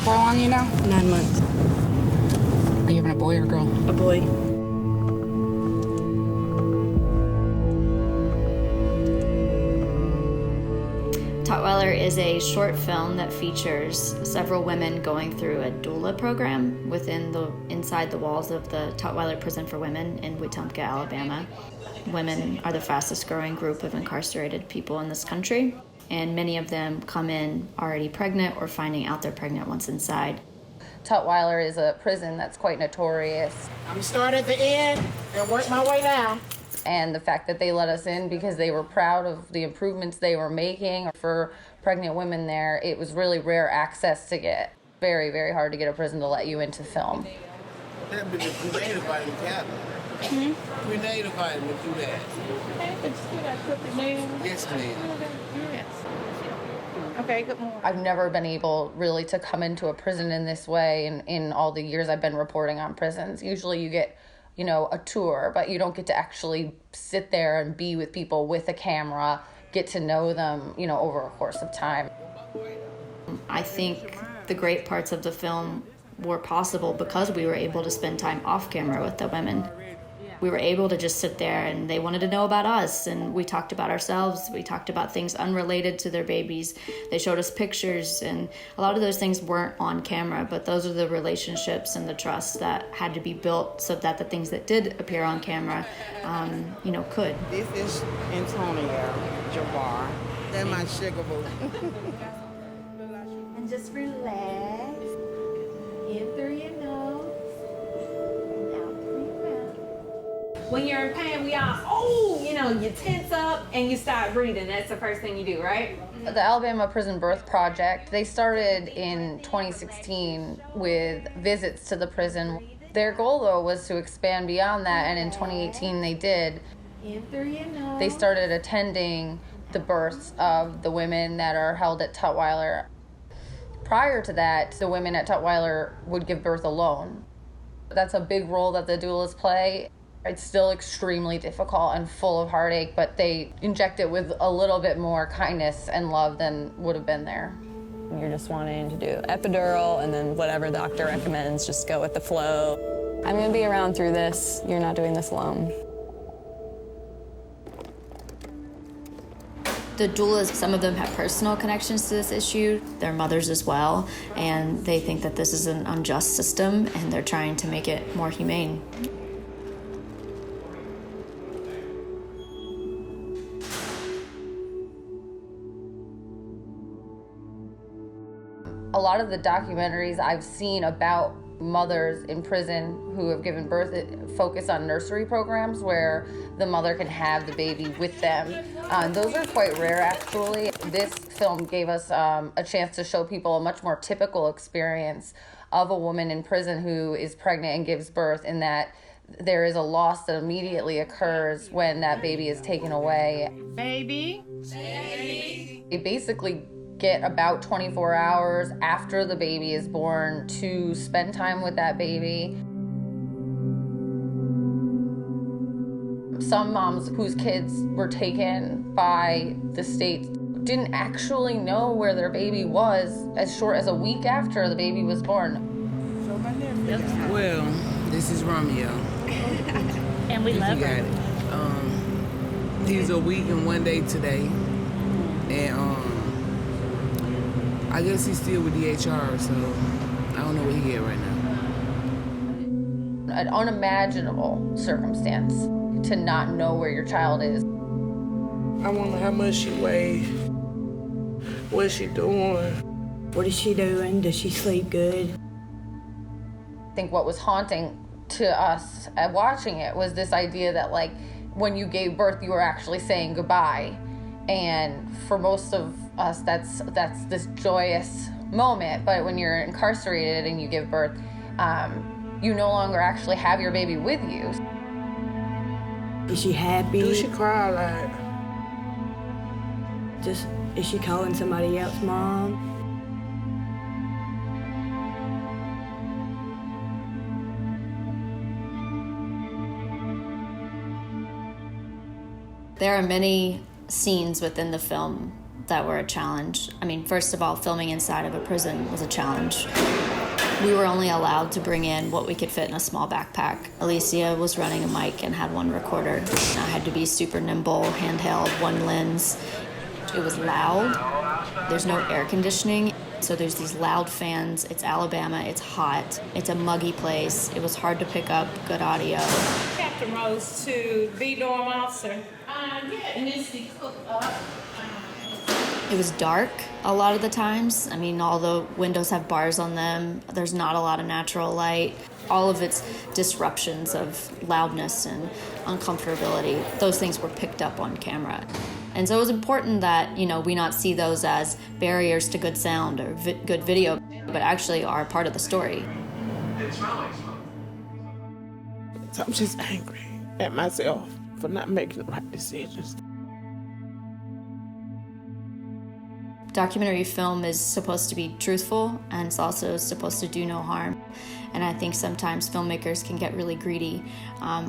For how long, you know? 9 months. Are you having a boy or a girl? A boy. Tutwiler is a short film that features several women going through a doula program inside the walls of the Tutwiler Prison for Women in Wetumpka, Alabama. Women are the fastest growing group of incarcerated people in this country, and many of them come in already pregnant or finding out they're pregnant once inside. Tutwiler is a prison that's quite notorious. I'm starting at the end and work my way down. And the fact that they let us in because they were proud of the improvements they were making for pregnant women there, it was really rare access to get. Very, very hard to get a prison to let you into film. That'd be the Grenada fighting cabin. Grenada fighting would do that. Yes, ma'am. Okay, good morning. I've never been able really to come into a prison in this way in all the years I've been reporting on prisons. Usually you get, a tour, but you don't get to actually sit there and be with people with a camera, get to know them, over a course of time. I think the great parts of the film were possible because we were able to spend time off camera with the women. We were able to just sit there and they wanted to know about us, and we talked about ourselves. We talked about things unrelated to their babies. They showed us pictures, and a lot of those things weren't on camera, but those are the relationships and the trust that had to be built so that the things that did appear on camera, could. This is Antonio Jabbar. That's my sugar boo. And just relax. In through your nose. And out through your mouth. When you're in pain, we all, you tense up and you start breathing. That's the first thing you do, right? The Alabama Prison Birth Project, they started in 2016 with visits to the prison. Their goal, though, was to expand beyond that, and in 2018 they did. In through your nose. They started attending the births of the women that are held at Tutwiler. Prior to that, the women at Tutwiler would give birth alone. That's a big role that the doulas play. It's still extremely difficult and full of heartache, but they inject it with a little bit more kindness and love than would have been there. You're just wanting to do epidural and then whatever the doctor recommends, just go with the flow. I'm gonna be around through this. You're not doing this alone. The doulas, some of them have personal connections to this issue. They're mothers as well, and they think that this is an unjust system, and they're trying to make it more humane. A lot of the documentaries I've seen about mothers in prison who have given birth focus on nursery programs where the mother can have the baby with them. Those are quite rare, actually. This film gave us a chance to show people a much more typical experience of a woman in prison who is pregnant and gives birth, in that there is a loss that immediately occurs when that baby is taken away. Baby. They basically get about 24 hours after the baby is born to spend time with that baby. Some moms whose kids were taken by the state didn't actually know where their baby was as short as a week after the baby was born. Well, this is Romeo. And we love Got her. it. He's a week and 1 day today, and I guess he's still with DHR, so I don't know where he at right now. An unimaginable circumstance to not know where your child is. I wonder how much she weighs. What's she doing? What is she doing? Does she sleep good? I think what was haunting to us at watching it was this idea that, like, when you gave birth, you were actually saying goodbye. And for most of us, that's this joyous moment. But when you're incarcerated and you give birth, you no longer actually have your baby with you. Is she happy? Do she cry a lot? Just, is she calling somebody else mom? There are many scenes within the film that were a challenge. I mean, first of all, filming inside of a prison was a challenge. We were only allowed to bring in what we could fit in a small backpack. Alicia was running a mic and had one recorder. I had to be super nimble, handheld, one lens. It was loud. There's no air conditioning, so there's these loud fans. It's Alabama, it's hot, it's a muggy place. It was hard to pick up good audio. Captain Rose to B dorm officer. Yeah, Misty Cook up. It was dark a lot of the times. I mean, all the windows have bars on them. There's not a lot of natural light. All of its disruptions of loudness and uncomfortability, those things were picked up on camera. And so it was important that, you know, we not see those as barriers to good sound or good video, but actually are part of the story. So I'm just angry at myself for not making the right decisions. Documentary film is supposed to be truthful, and it's also supposed to do no harm. And I think sometimes filmmakers can get really greedy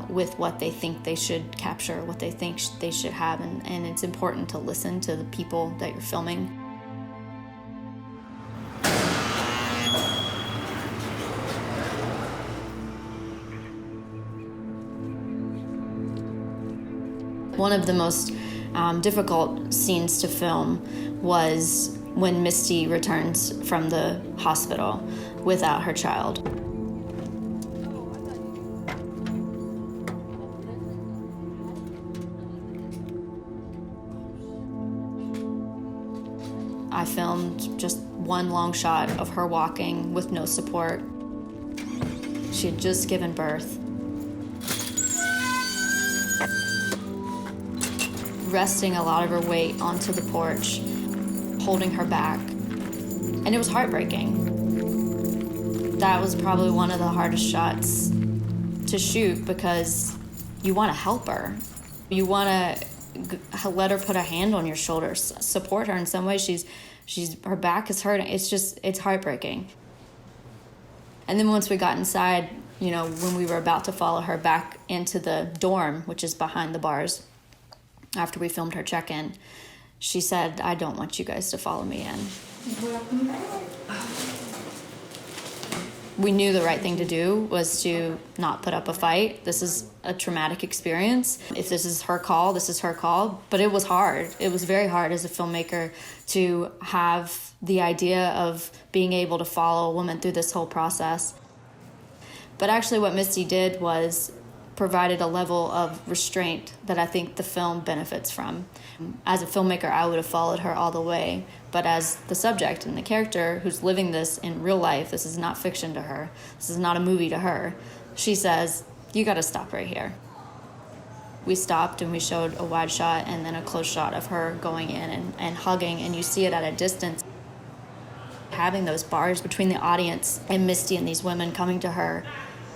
with what they think they should capture, what they think they should have, and it's important to listen to the people that you're filming. One of the most difficult scenes to film was when Misty returns from the hospital without her child. I filmed just one long shot of her walking with no support. She had just given birth. Resting a lot of her weight onto the porch, holding her back. And it was heartbreaking. That was probably one of the hardest shots to shoot because you want to help her. You want to let her put a hand on your shoulders, support her in some way. Her back is hurting. It's heartbreaking. And then once we got inside, you know, when we were about to follow her back into the dorm, which is behind the bars, after we filmed her check-in, she said, "I don't want you guys to follow me in." Welcome back. We knew the right thing to do was to not put up a fight. This is a traumatic experience. If this is her call, this is her call. But it was hard. It was very hard as a filmmaker to have the idea of being able to follow a woman through this whole process. But actually what Misty did was provided a level of restraint that I think the film benefits from. As a filmmaker, I would have followed her all the way, but as the subject and the character who's living this in real life, this is not fiction to her, this is not a movie to her, she says, "You gotta stop right here." We stopped and we showed a wide shot and then a close shot of her going in and hugging, and you see it at a distance. Having those bars between the audience and Misty and these women coming to her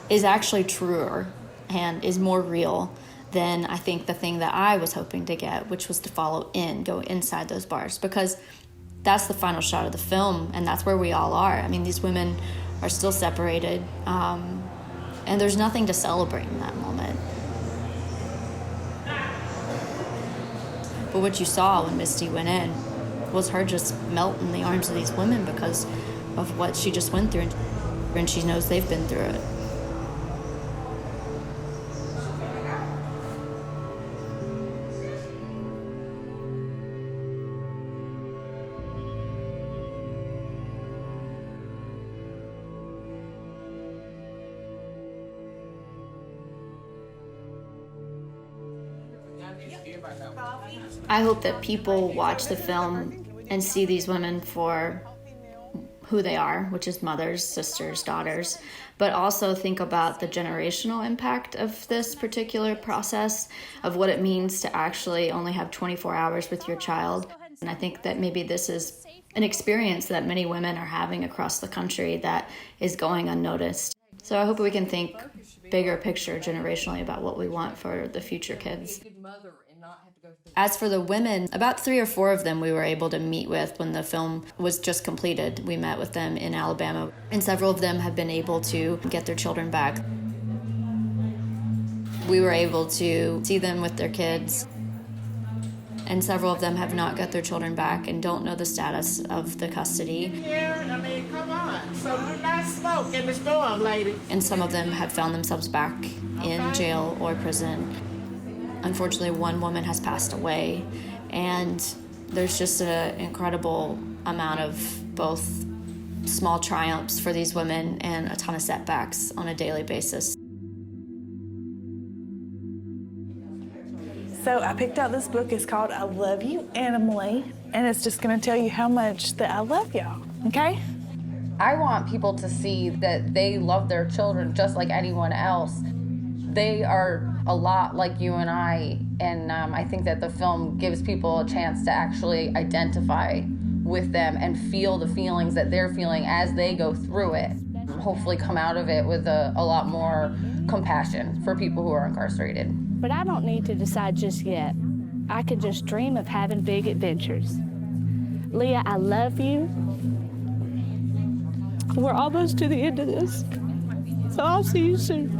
is actually truer and is more real than I think the thing that I was hoping to get, which was to go inside those bars, because that's the final shot of the film and that's where we all are. I mean, these women are still separated and there's nothing to celebrate in that moment. But what you saw when Misty went in was her just melt in the arms of these women because of what she just went through, and she knows they've been through it. I hope that people watch the film and see these women for who they are, which is mothers, sisters, daughters, but also think about the generational impact of this particular process, of what it means to actually only have 24 hours with your child. And I think that maybe this is an experience that many women are having across the country that is going unnoticed. So I hope we can think bigger picture generationally about what we want for the future kids. As for the women, about 3 or 4 of them we were able to meet with when the film was just completed. We met with them in Alabama, and several of them have been able to get their children back. We were able to see them with their kids and several of them have not got their children back and don't know the status of the custody. Yeah, I mean, come on. So do not smoke in the storm, lady. And some of them have found themselves back in jail or prison. Unfortunately, one woman has passed away, and there's just an incredible amount of both small triumphs for these women and a ton of setbacks on a daily basis. So I picked out this book. It's called I Love You, Animally, and it's just gonna tell you how much that I love y'all, okay? I want people to see that they love their children just like anyone else. They are a lot like you and I think that the film gives people a chance to actually identify with them and feel the feelings that they're feeling as they go through it. Hopefully come out of it with a lot more compassion for people who are incarcerated. But I don't need to decide just yet. I could just dream of having big adventures. Leah, I love you. We're almost to the end of this, so I'll see you soon.